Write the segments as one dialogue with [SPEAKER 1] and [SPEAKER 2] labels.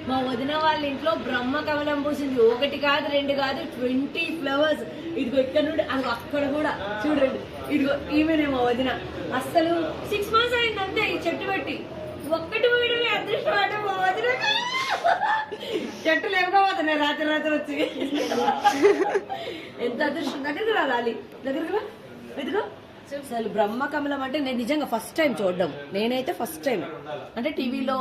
[SPEAKER 1] మా వదిన వాళ్ళ ఇంట్లో బ్రహ్మ కమలం పూసింది. 1 కాదు 2 కాదు 20 ఫ్లవర్స్. ఇదిగో ఇక్కడ నుండి అది అక్కడ కూడా చూడండి. ఇదిగో ఈమెనే మా వదిన. అస్సలు 6 months అయింది అంతే ఈ చెట్టు పెట్టి. ఒక్కటి పోయడమే అదృష్టం అంటే మా వదిన. చెట్టు లేకపోతున్నాయి రాత్రి వచ్చి. ఎంత అదృష్టం. దగ్గరికి రాలి దగ్గరికి రా. ఇదిగో అసలు బ్రహ్మ కమలం అంటే నేను నిజంగా ఫస్ట్ టైం చూడడం. నేనైతే ఫస్ట్ టైం అంటే టీవీలో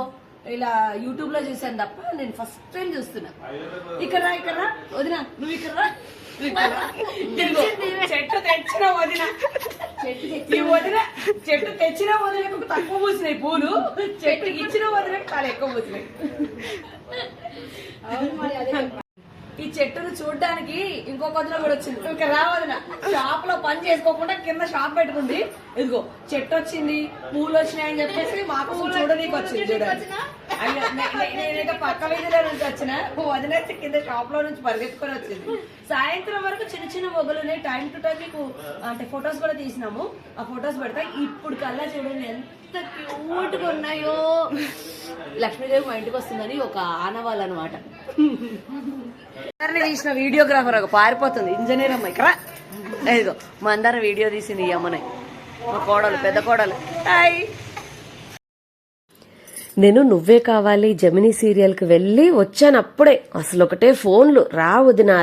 [SPEAKER 1] ఇలా యూట్యూబ్ లో చూసాను తప్ప నేను ఫస్ట్ టైం చూస్తున్నా. ఇక్కడ వదిన నువ్వు ఇక్కడ చెట్టు తెచ్చిన వదిన చెట్టు తెచ్చిన వదినకు తక్కువ పూసినాయి పూలు, చెట్టుకి ఇచ్చిన వదినకు చాలా ఎక్కువ పూసినాయి. ఈ చెట్టును చూడడానికి ఇంకో వదిన కూడా వచ్చింది. ఇంకా రావదిన షాప్ లో పని చేసుకోకుండా కింద షాప్ పెట్టుకుంది. ఇదిగో చెట్టు వచ్చింది, పూలు వచ్చినాయని చెప్పేసి మాకు చూడడానికి వచ్చింది. చూడండి అయ్యో నేనైతే పక్క వీధిలో నుంచి వచ్చిన వదిన కింద షాప్ లో నుంచి పరిగెత్తుకొని వచ్చింది. సాయంత్రం వరకు చిన్న చిన్న మొగ్గలున్నాయి. టైం టు టైం మీకు అంటే ఫొటోస్ కూడా తీసినాము. ఆ ఫొటోస్ పెడతా. ఇప్పుడు కల్లా చూడండి ఎంత క్యూట్ గా ఉన్నాయో. లక్ష్మీదేవి మా ఇంటికి వస్తుందని ఒక ఆనవాళ్ళు అనమాట. తీసిన వీడియోగ్రాఫర్ ఒక పారిపోతుంది. ఇంజనీర్ అమ్మాయి ఇక్కడ ఇదిగో మా అందరం వీడియో తీసింది ఈ అమ్మని. మా కోడలు పెద్ద కోడలు. హాయ్.
[SPEAKER 2] నేను నువ్వే కావాలి జమినీ సీరియల్కి వెళ్ళి వచ్చాను అప్పుడే. అసలు ఒకటే ఫోన్లు రావద్దునా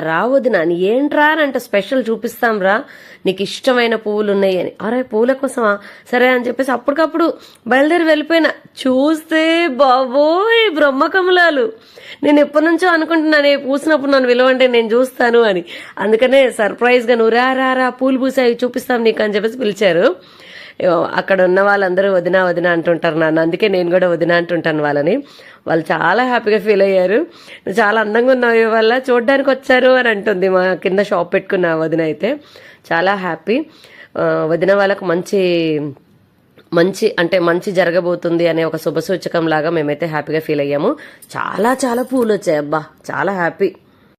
[SPEAKER 2] అని. ఏంట్రా అని అంటే స్పెషల్ చూపిస్తాం రా, నీకు ఇష్టమైన పువ్వులు ఉన్నాయి అని. అరే పువ్వుల కోసమా సరే అని చెప్పేసి అప్పటికప్పుడు బయలుదేరి వెళ్ళిపోయినా. చూస్తే బాబోయ్ బ్రహ్మకమలాలు. నేను ఎప్పటి నుంచో అనుకుంటున్నాను పూసినప్పుడు నన్ను విలువంటే నేను చూస్తాను అని. అందుకనే సర్ప్రైజ్ గా నువ్వు రా పూలు పూసాయి చూపిస్తాం నీకు అని చెప్పేసి పిలిచారు. అక్కడ ఉన్న వాళ్ళందరూ వదిన అంటుంటారు నన్ను. అందుకే నేను కూడా వదిన అంటుంటాను వాళ్ళని. వాళ్ళు చాలా హ్యాపీగా ఫీల్ అయ్యారు. చాలా అందంగా ఉన్నావు వల్ల చూడడానికి వచ్చారు అని అంటుంది మా కింద షాప్ పెట్టుకున్న వదిన అయితే. చాలా హ్యాపీ. వదిన వాళ్ళకు మంచి జరగబోతుంది అనే ఒక శుభసూచకం లాగా మేమైతే హ్యాపీగా ఫీల్ అయ్యాము. చాలా పూలు వచ్చాయి అబ్బా, చాలా హ్యాపీ.